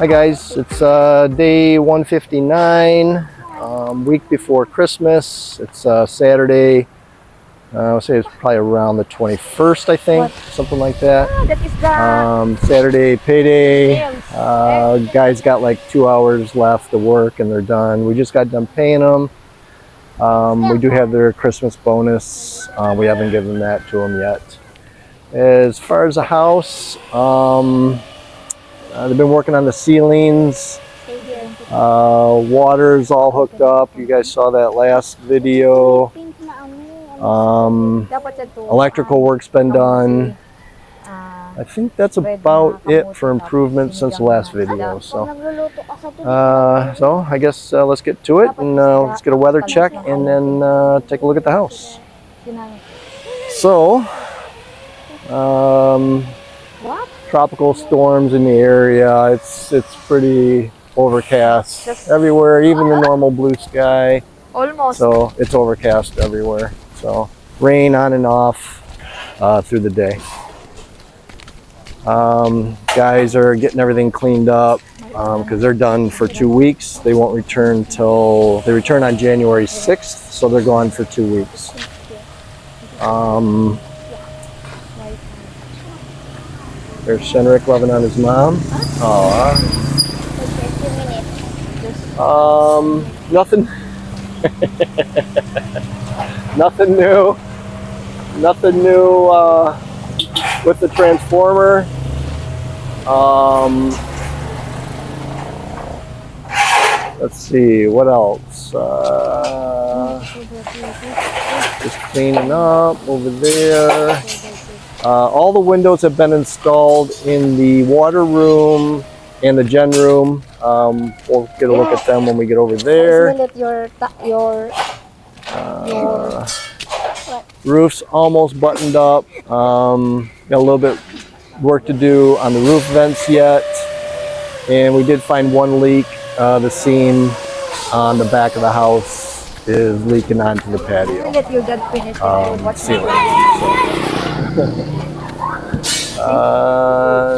Hi guys, it's day 159, week before Christmas. It's Saturday. I would say it's probably around the 21st, I think, something like that. Saturday payday. Guys got like 2 hours left of work and they're done. We just got done paying them. We do have their Christmas bonus. We haven't given that to them yet. As far as the house, they've been working on the ceilings. Water's all hooked up. You guys saw that last video. Electrical work's been done. I think that's about it for improvements since the last video. So I guess let's get to it and let's get a weather check and then take a look at the house. So, tropical storms in the area. It's pretty overcast everywhere, even the normal blue sky. Almost. So it's overcast everywhere. So rain on and off through the day. Guys are getting everything cleaned up because they're done for 2 weeks. They won't return till they return on January 6th, so they're gone for 2 weeks. There's Shenrik loving on his mom. Aww. Nothing. Nothing new. Nothing new with the transformer. Let's see what else. Just cleaning up over there. All the windows have been installed in the water room and the gen room. We'll get a look at them when we get over there. Roof's almost buttoned up. Got a little bit work to do on the roof vents yet. And we did find one leak. The seam on the back of the house is leaking onto the patio ceiling.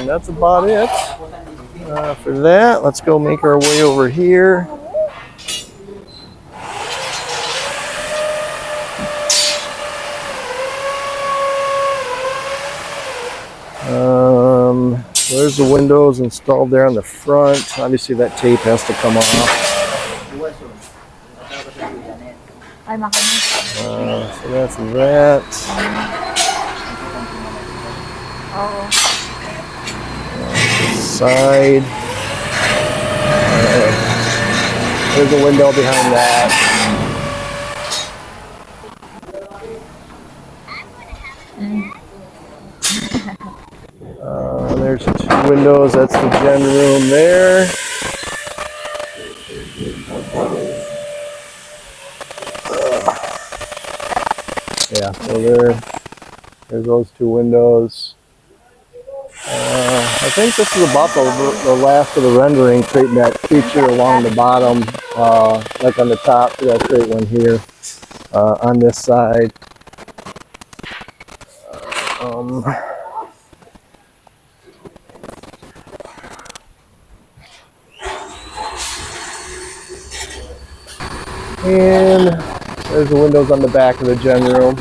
That's about it for that. Let's go make our way over here. There's the windows installed there on the front. Obviously that tape has to come off. So that's that. Side. There's a window behind that. There's 2 windows. That's the gen room there. Yeah, so there's those 2 windows. I think this is about the last of the rendering, creating that feature along the bottom, like on the top. We'll create one here on this side. And there's the windows on the back of the gen room.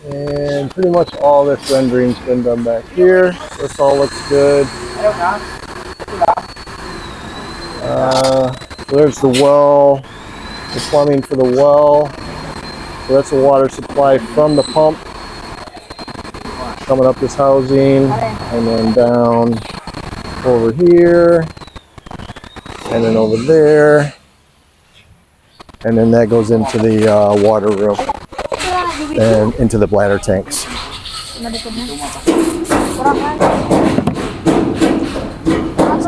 And pretty much all this rendering's been done back here. This all looks good. So there's the well, the plumbing for the well. So that's the water supply from the pump coming up this housing and then down over here and then over there. And then that goes into the water room and into the bladder tanks. So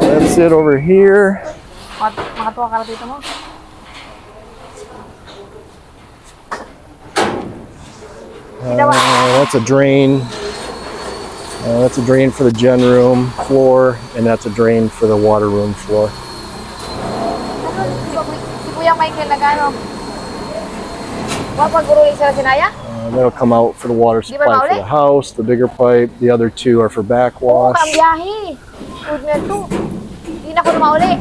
that's it over here. That's a drain. That's a drain for the gen room floor, and that's a drain for the water room floor. That'll come out for the water supply for the house. The bigger pipe, the other 2 are for backwash. na ako lumauli.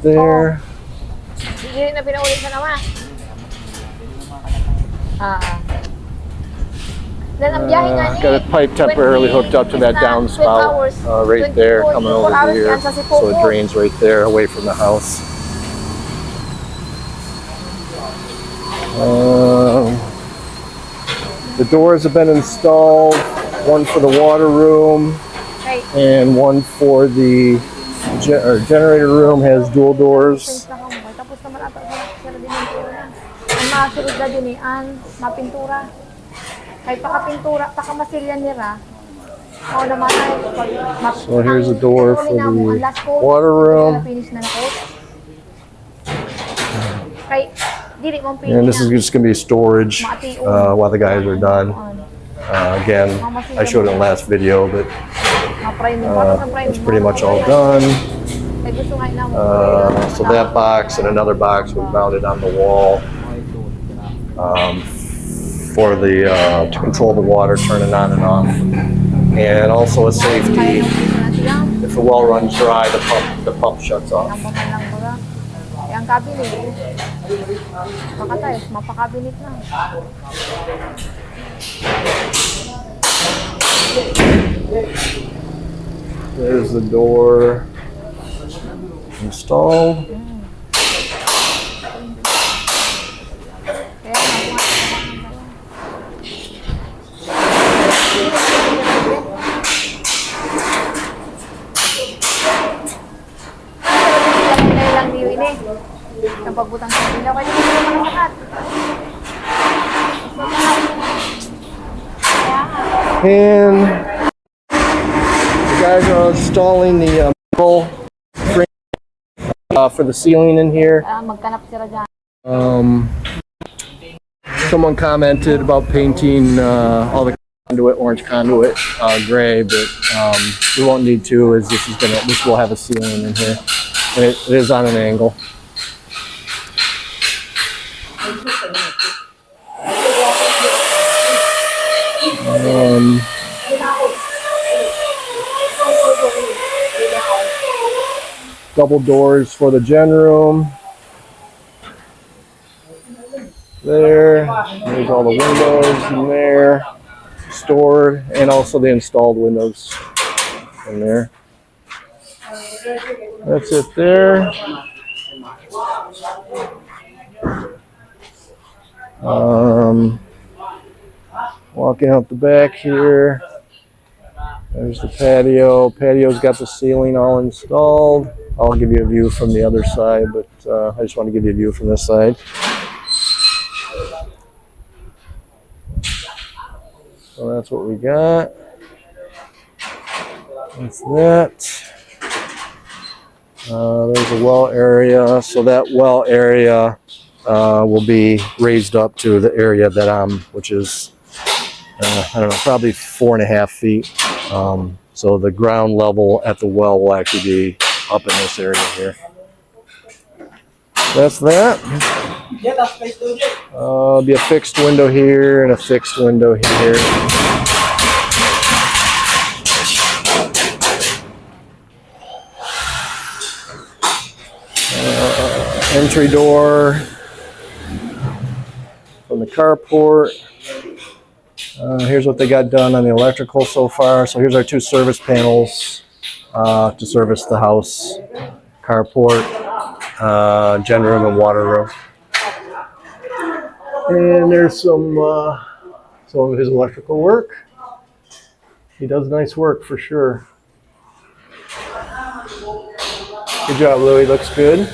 There. Hindi na pinauli sa naman. Then ang biyahe nga ni, Got a pipe temporarily hooked up to that downspout right there, coming over here, so it drains right there away from the house. The doors have been installed, one for the water room and one for the generator room has dual doors. Tapos naman ata sila din ng pintura. Ang masulod na din ang mapintura. Kahit pakapintura, pakamasilyan nila. O naman ay So here's a door for the water room. And this is just going to be storage while the guys are done. Again, I showed it in the last video, but it's pretty much all done. So that box and another box was mounted on the wall for the to control the water turning on and off, and also a safety. If the well runs dry, the pump shuts off. Ang cabinet, makatayos, mapakabinet na. There's the door installed. Ang pagbutang sa ilaw, kaya hindi naman ang lahat. And the guys are installing the metal frame for the ceiling in here. Magkanap sila dyan. Someone commented about painting all the conduit, orange conduit, gray, but we won't need to, as this will have a ceiling in here. And it is on an angle. Double doors for the gen room. There's all the windows in there, stored, and also the installed windows in there. That's it there. Walking out the back here. There's the patio. Patio's got the ceiling all installed. I'll give you a view from the other side, but I just want to give you a view from this side. So that's what we got. That's that. There's a well area. So that well area will be raised up to the area that I'm, which is, I don't know, probably 4.5 feet. So the ground level at the well will actually be up in this area here. That's that. Be a fixed window here and a fixed window here. Entry door from the carport. Here's what they got done on the electrical so far. So here's our 2 service panels to service the house, carport, gen room, and water room. And there's some of his electrical work. He does nice work for sure. Good job, Louis. Looks good.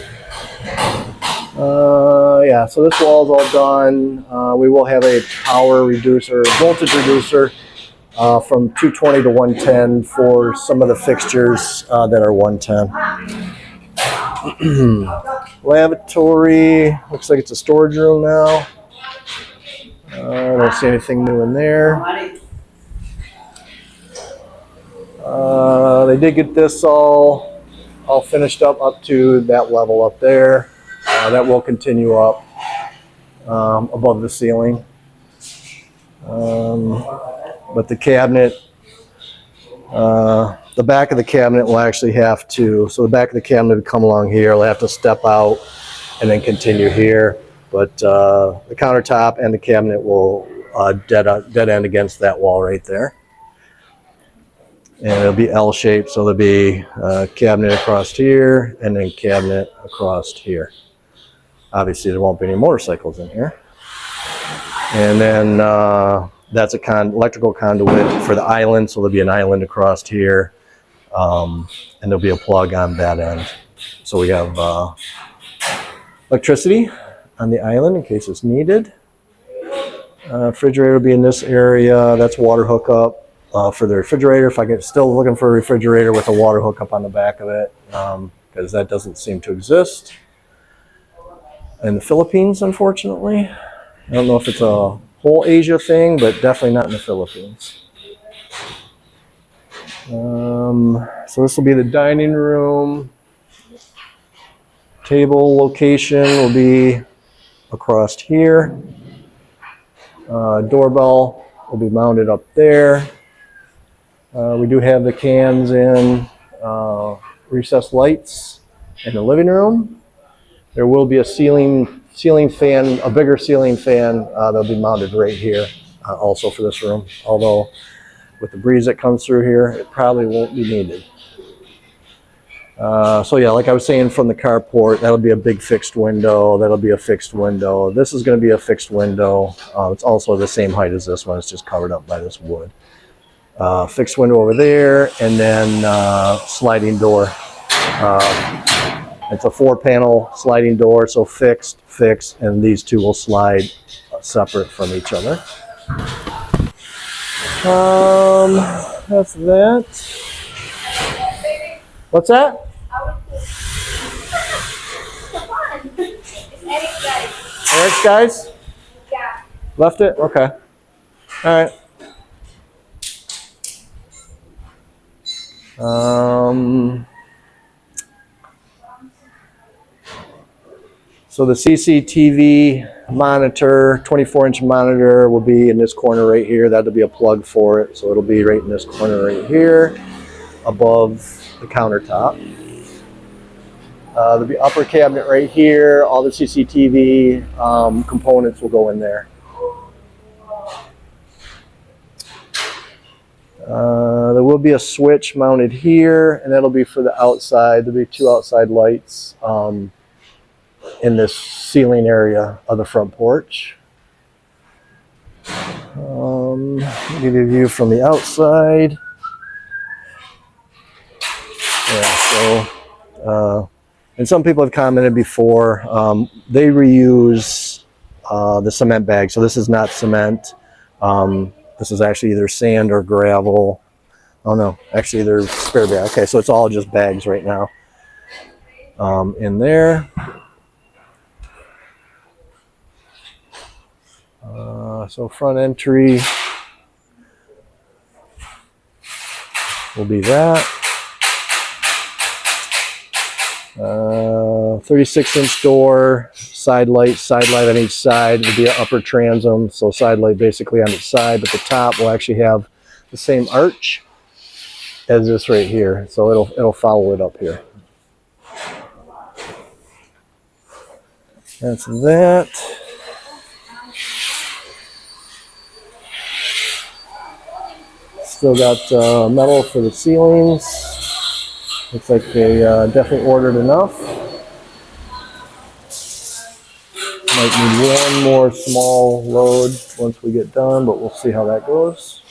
Yeah, so this wall is all done. We will have a power reducer, voltage reducer from 220 to 110 for some of the fixtures that are 110. Lavatory, looks like it's a storage room now. I don't see anything new in there. They did get this all finished up to that level up there. That will continue up above the ceiling. but the cabinet, the back of the cabinet will actually have to, so the back of the cabinet would come along here, it'll have to step out and then continue here. But the countertop and the cabinet will dead end against that wall right there. And it'll be L-shaped, so there'll be a cabinet across here and then cabinet across here. Obviously, there won't be any motorcycles in here. And then that's a electrical conduit for the island, so there'll be an island across here, and there'll be a plug on that end. So we have electricity on the island in case it's needed. Refrigerator will be in this area. That's water hookup for the refrigerator. If I get still looking for a refrigerator with a water hookup on the back of it, because that doesn't seem to exist in the Philippines, unfortunately. I don't know if it's a whole Asia thing, but definitely not in the Philippines. So this will be the dining room. Table location will be across here. Doorbell will be mounted up there. We do have the cans in recessed lights in the living room. There will be a ceiling fan, a bigger ceiling fan that'll be mounted right here, also for this room. Although with the breeze that comes through here, it probably won't be needed. So yeah, like I was saying, from the carport, that'll be a big fixed window. That'll be a fixed window. This is going to be a fixed window. It's also the same height as this one. It's just covered up by this wood. Fixed window over there, and then sliding door. It's a 4-panel sliding door, so fixed, and these two will slide separate from each other. That's that. What's that? Eric's guys? Yeah. Left it? Okay. All right. So the CCTV monitor, 24-inch monitor, will be in this corner right here. That'll be a plug for it. So it'll be right in this corner right here, above the countertop. There'll be upper cabinet right here. All the CCTV components will go in there. There will be a switch mounted here, and that'll be for the outside. There'll be 2 outside lights in this ceiling area of the front porch. I'll give you a view from the outside. Yeah, so, and some people have commented before, they reuse the cement bag. So this is not cement. This is actually either sand or gravel. Oh no, actually they're spare bag. Okay, so it's all just bags right now in there. So front entry will be that. 36-inch door, side light on each side. Will be an upper transom, so side light basically on each side, but the top will actually have the same arch as this right here, so it'll follow it up here. That's that. Still got metal for the ceilings. Looks like they definitely ordered enough. Might need one more small load once we get done, but we'll see how that goes.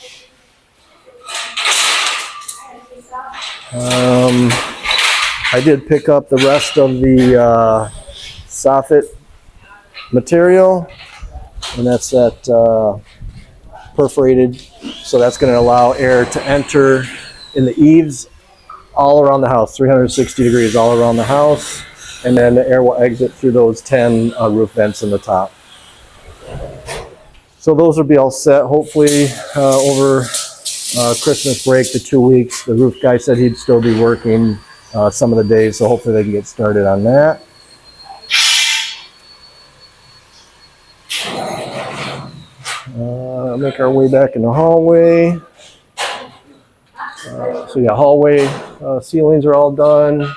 I did pick up the rest of the Soffit material, and that's that perforated, so that's going to allow air to enter in the eaves all around the house, 360 degrees all around the house, and then the air will exit through those 10 roof vents in the top. So those will be all set, hopefully over Christmas break, the 2 weeks. The roof guy said he'd still be working some of the days, so hopefully they can get started on that. Make our way back in the hallway. So yeah, hallway ceilings are all done.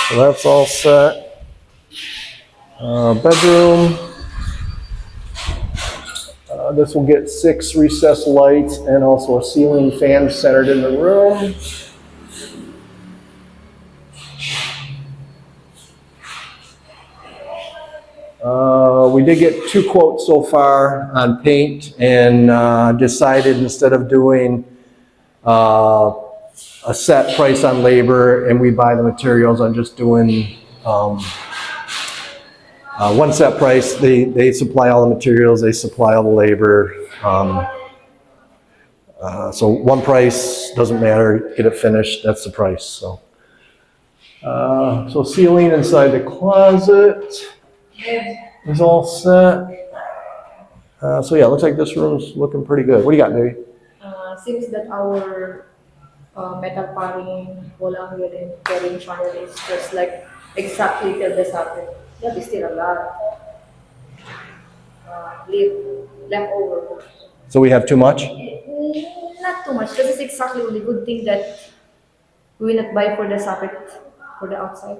So that's all set. Bedroom. This will get 6 recessed lights and also a ceiling fan centered in the room. We did get 2 quotes so far on paint, and decided instead of doing a set price on labor and we buy the materials, I'm just doing one set price. They supply all the materials, they supply all the labor. So one price, doesn't matter, get it finished, that's the price. So ceiling inside the closet is all set. So yeah, looks like this room's looking pretty good. What do you got, baby? Seems that our metal paring wall angle and carrying channel is just like exactly till the socket. That is still a lot. Left over. So we have too much? Not too much. This is exactly the good thing that we will not buy for the socket for the outside.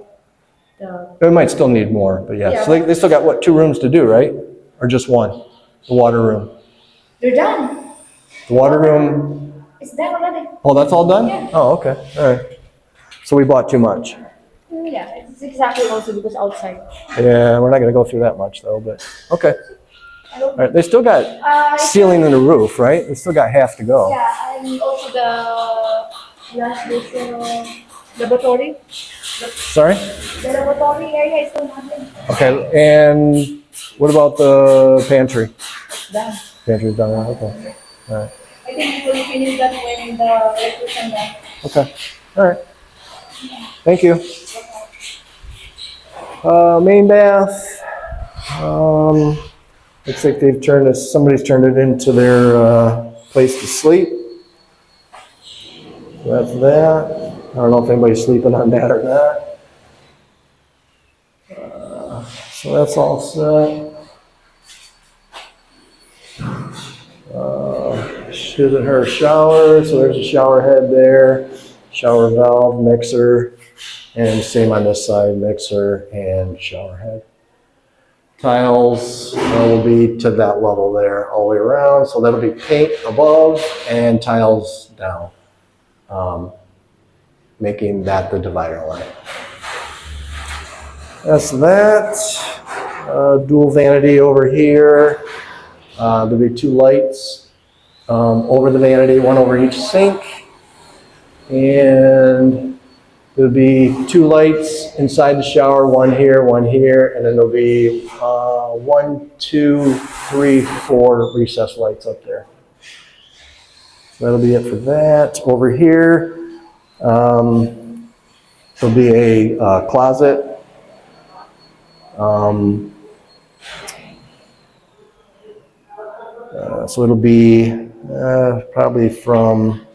We might still need more, but yeah. So they still got, what, 2 rooms to do, right? Or just one? The water room. They're done. The water room. It's done already. Oh, that's all done? Yeah. Oh, okay. All right. So we bought too much. Yeah, it's exactly also because outside. Yeah, we're not going to go through that much though, but okay. All right. They still got ceiling and the roof, right? They still got half to go. Yeah, and also the laboratory. Sorry? The laboratory area is still nothing. Okay. And what about the pantry? Done. Pantry's done. Okay. All right. I think we will finish that when the electrician done. Okay. All right. Thank you. Main bath. Looks like they've turned this. Somebody's turned it into their place to sleep. So that's that. I don't know if anybody's sleeping on that or not. So that's all set. His and her shower. So there's a shower head there, shower valve, mixer, and same on this side, mixer and shower head. Tiles will be to that level there all the way around. So that'll be paint above and tiles down, making that the divider line. That's that. Dual vanity over here. There'll be 2 lights over the vanity, 1 over each sink. And there'll be 2 lights inside the shower, 1 here, and then there'll be 1, 2, 3, 4 recessed lights up there. So that'll be it for that. Over here, there'll be a closet. So it'll be probably from,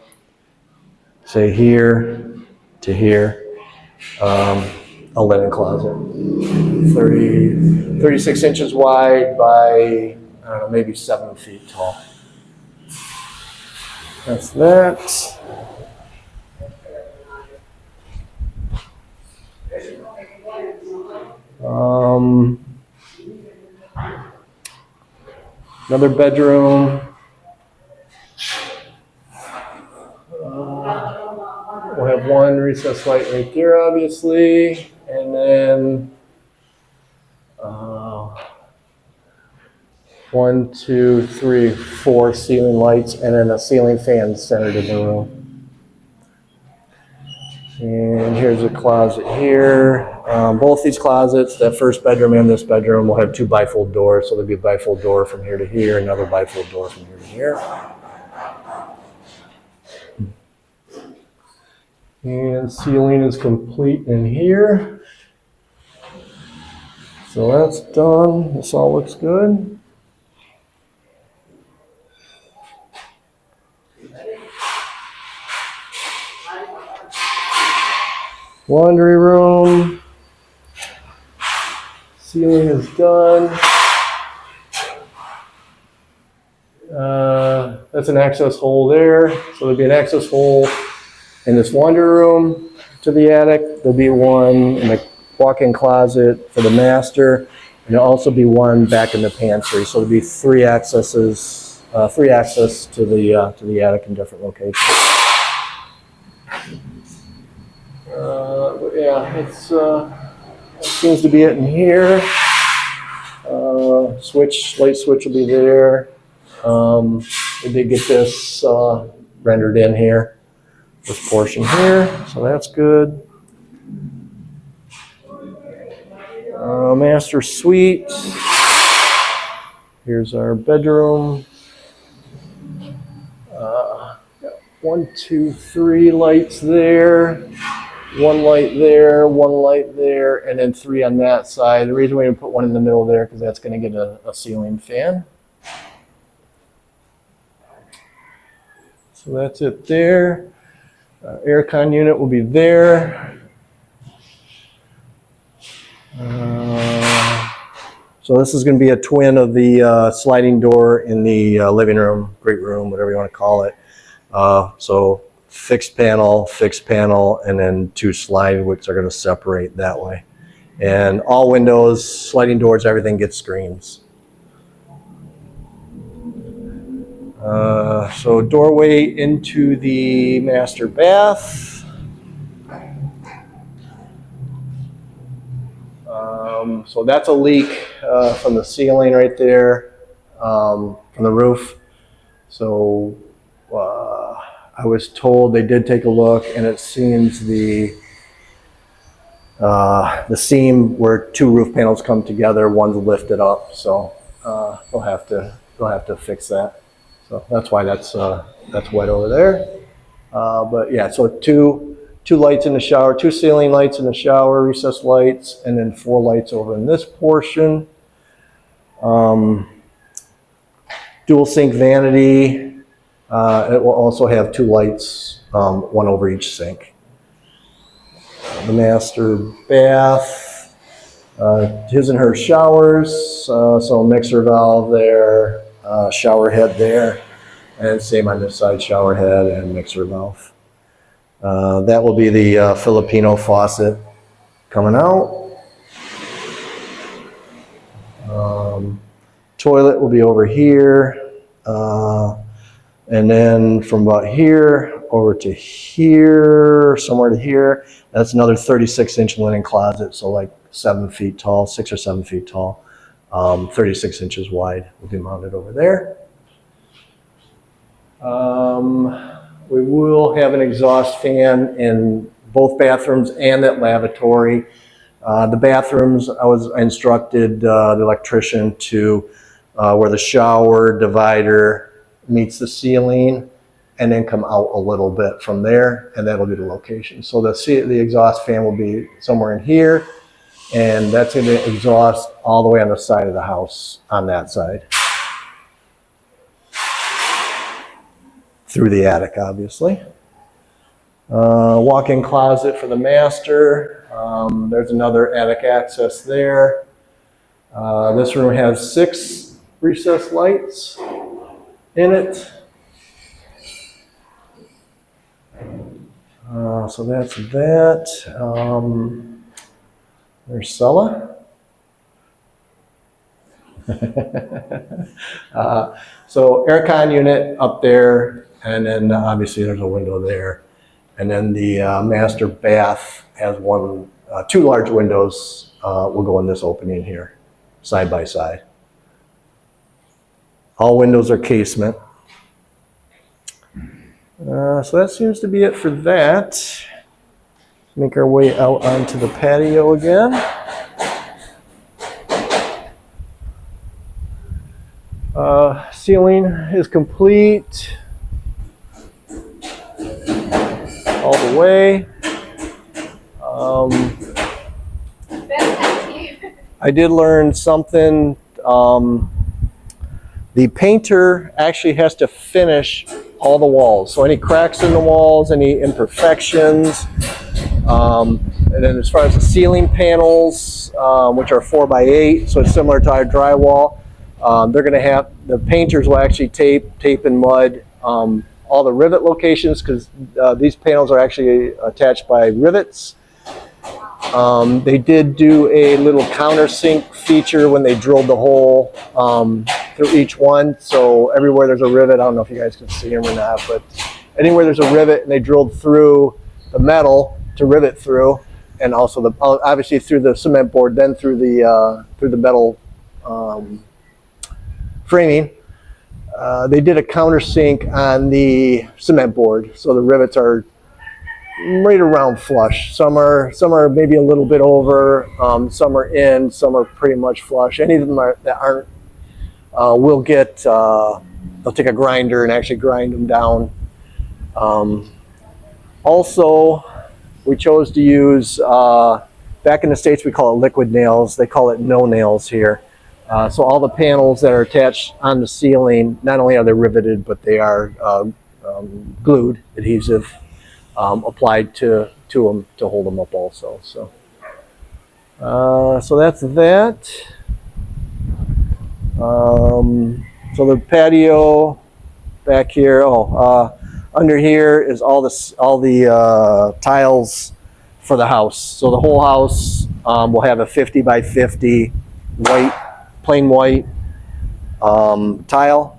say, here to here, a linen closet, 36 inches wide by, I don't know, maybe 7 feet tall. That's that. Another bedroom. We'll have 1 recessed light right there, obviously, and then 1, 2, 3, 4 ceiling lights, and then a ceiling fan centered in the room. And here's a closet here. Both these closets, that first bedroom and this bedroom, will have 2 bifold doors. So there'll be a bifold door from here to here, another bifold door from here to here. And ceiling is complete in here. So that's done. This all looks good. Laundry room. Ceiling is done. That's an access hole there. So there'll be an access hole in this laundry room to the attic. There'll be one in the walk-in closet for the master, and there'll also be one back in the pantry. So there'll be three access to the attic in different locations. Yeah, it seems to be it in here. Light switch will be there. We did get this rendered in here, this portion here, so that's good. Master suite. Here's our bedroom. 1, 2, 3 lights there. One light there, one light there, and then 3 on that side. The reason we didn't put one in the middle there because that's going to get a ceiling fan. So that's it there. Aircon unit will be there. So this is going to be a twin of the sliding door in the living room, great room, whatever you want to call it. So fixed panel, and then 2 sliding, which are going to separate that way. And all windows, sliding doors, everything gets screens. So doorway into the master bath. So that's a leak from the ceiling right there, from the roof. So I was told they did take a look, and it seems the seam where 2 roof panels come together, one's lifted up. So they'll have to fix that. So that's why that's wet over there. But yeah, so two lights in the shower, 2 ceiling lights in the shower, recessed lights, and then 4 lights over in this portion. Dual sink vanity. It will also have 2 lights, one over each sink. The master bath, his and her showers, so mixer valve there, shower head there, and same on this side, shower head and mixer valve. That will be the Filipino faucet coming out. Toilet will be over here, and then from about here over to here, somewhere to here, that's another 36-inch linen closet, so like 7 feet tall, 6 or 7 feet tall, 36 inches wide will be mounted over there. We will have an exhaust fan in both bathrooms and that lavatory. The bathrooms, I was instructed the electrician to where the shower divider meets the ceiling and then come out a little bit from there, and that'll be the location. So the exhaust fan will be somewhere in here, and that's going to exhaust all the way on the side of the house on that side. Through the attic, obviously. Walk-in closet for the master. There's another attic access there. This room has 6 recessed lights in it. So that's that. There's Sella. So aircon unit up there, and then obviously there's a window there. And then the master bath has 2 large windows will go in this opening here, side by side. All windows are casement. So that seems to be it for that. Make our way out onto the patio again. Ceiling is complete all the way. I did learn something. The painter actually has to finish all the walls. So any cracks in the walls, any imperfections. And then as far as the ceiling panels, which are 4x8, so it's similar to our drywall, they're going to have, the painters will actually tape and mud all the rivet locations, because these panels are actually attached by rivets. They did do a little countersink feature when they drilled the hole through each one. So everywhere there's a rivet, I don't know if you guys can see them or not, but anywhere there's a rivet and they drilled through the metal to rivet through, and also the obviously through the cement board, then through the metal framing. They did a countersink on the cement board, so the rivets are right around flush. Some are maybe a little bit over, some are in, some are pretty much flush. Any of them that aren't, we'll get, they'll take a grinder and actually grind them down. Also, we chose to use, back in the States we call it liquid nails, they call it no nails here. So all the panels that are attached on the ceiling, not only are they riveted, but they are glued, adhesive, applied to them to hold them up also. So, so that's that. So the patio back here. Under here is all the tiles for the house. So the whole house will have a 50 by 50 white, plain white tile.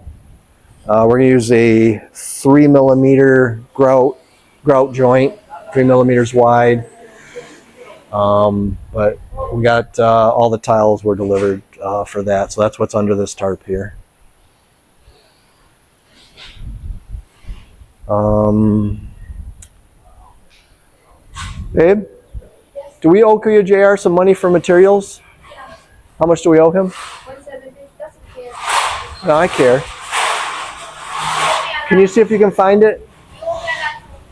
We're going to use a 3mm grout joint, 3 millimeters wide. But we got all the tiles were delivered for that. So that's what's under this tarp here. Babe, do we owe Kuya JR some money for materials? How much do we owe him? 170 doesn't care. No, I care. Can you see if you can find it?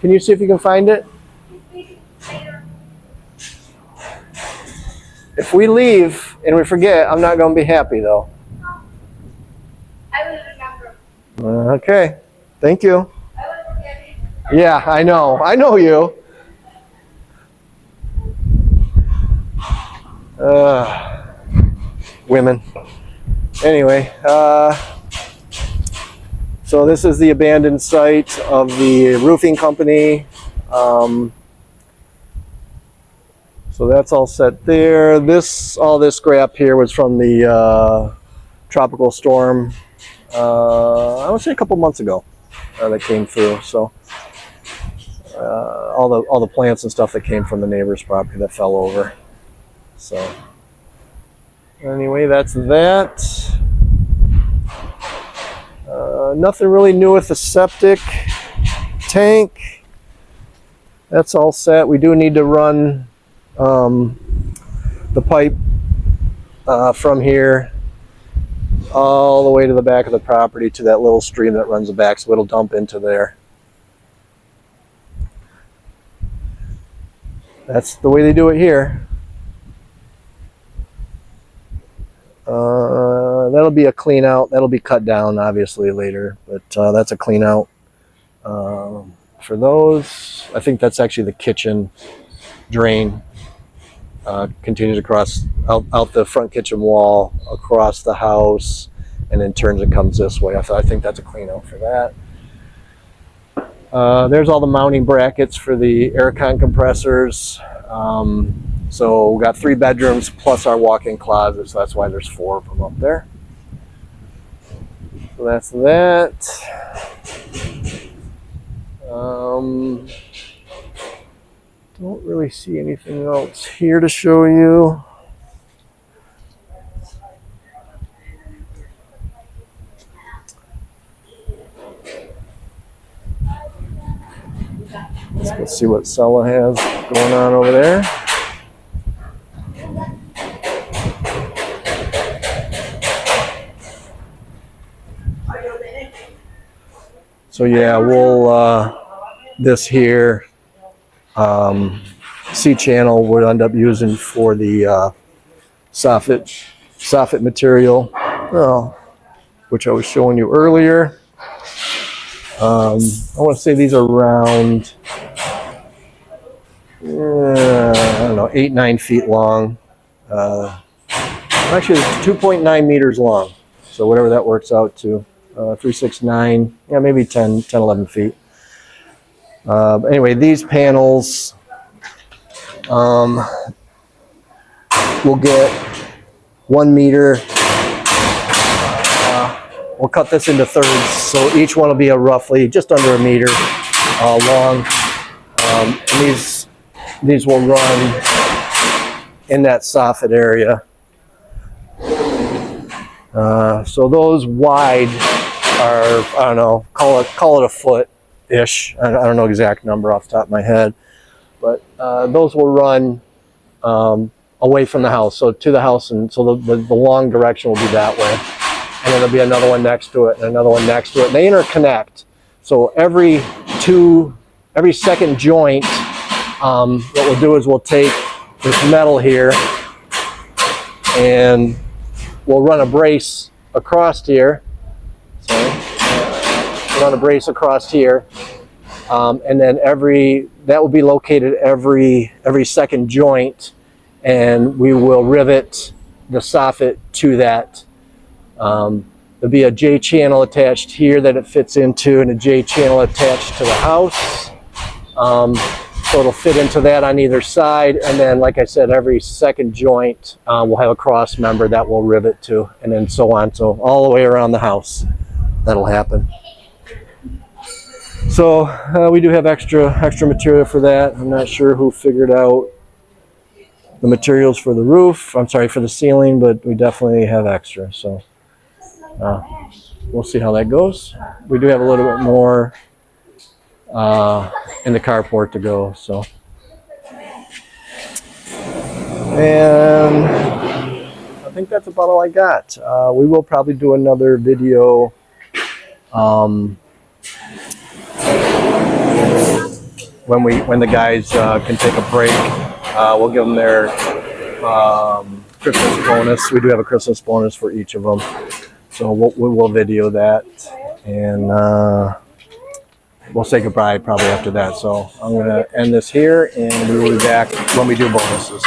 Can you see if you can find it? If we leave and we forget, I'm not going to be happy though. I will remember. Okay. Thank you. I will forget it. Yeah, I know. I know you. Women. Anyway, so this is the abandoned site of the roofing company. So that's all set there. All this scrap here was from the tropical storm, I would say a couple months ago that came through. So all the plants and stuff that came from the neighbor's property that fell over. So anyway, that's that. Nothing really new with the septic tank. That's all set. We do need to run the pipe from here all the way to the back of the property to that little stream that runs the back, so it'll dump into there. That's the way they do it here. That'll be a clean out. That'll be cut down obviously later, but that's a clean out for those. I think that's actually the kitchen drain. Continues across out the front kitchen wall, across the house, and then turns and comes this way. I think that's a clean out for that. There's all the mounting brackets for the aircon compressors. So we got 3 bedrooms plus our walk-in closet, so that's why there's 4 of them up there. So that's that. Don't really see anything else here to show you. Let's go see what Sella has going on over there. So yeah, we'll this here C channel we'll end up using for the Soffit material, which I was showing you earlier. I want to say these are around I don't know, 8-9 feet long. Actually, it's 2.9 meters long. So whatever that works out to. 369, yeah, maybe 10, 11 feet. Anyway, these panels will get 1 meter. We'll cut this into thirds, so each one will be a roughly just under 1 meter long. And these will run in that soffit area. So those wide are, I don't know, call it a foot-ish. I don't know exact number off the top of my head, but those will run away from the house, so to the house, and so the long direction will be that way. And then there'll be another one next to it, and another one next to it. And they interconnect. So every second joint, what we'll do is we'll take this metal here, and we'll run a brace across here. Run a brace across here, and then that will be located every second joint, and we will rivet the soffit to that. There'll be a J channel attached here that it fits into, and a J channel attached to the house. So it'll fit into that on either side, and then, like I said, every second joint will have a cross member that will rivet to, and then so on. So all the way around the house, that'll happen. So we do have extra material for that. I'm not sure who figured out the materials for the roof. I'm sorry, for the ceiling, but we definitely have extra. So we'll see how that goes. We do have a little bit more in the carport to go. So, and I think that's about all I got. We will probably do another video. When the guys can take a break, we'll give them their Christmas bonus. We do have a Christmas bonus for each of them, so we'll video that, and we'll say goodbye probably after that. So I'm going to end this here, and we will be back when we do bonuses.